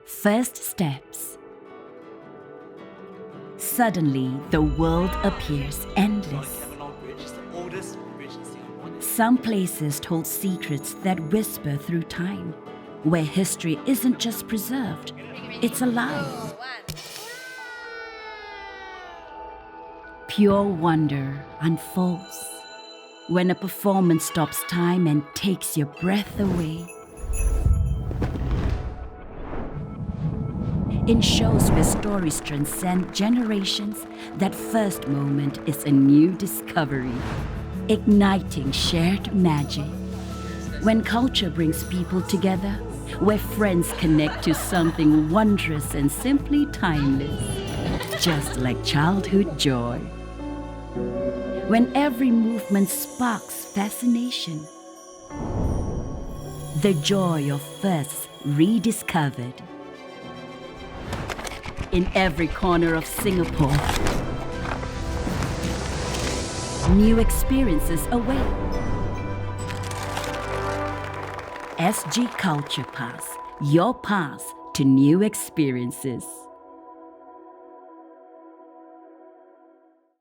First steps. Suddenly, the world appears endless. Some places hold secrets that whisper through time, where history isn't just preserved, it's alive. Pure wonder unfolds when a performance stops time and takes your breath away. In shows where stories transcend generations, that first moment is a new discovery, igniting shared magic. When culture brings people together, where friends connect to something wondrous and simply timeless, just like childhood joy. When every movement sparks fascination, the joy of firsts rediscovered. In every corner of Singapore, new experiences await. SG Culture Pass, your pass to new experiences.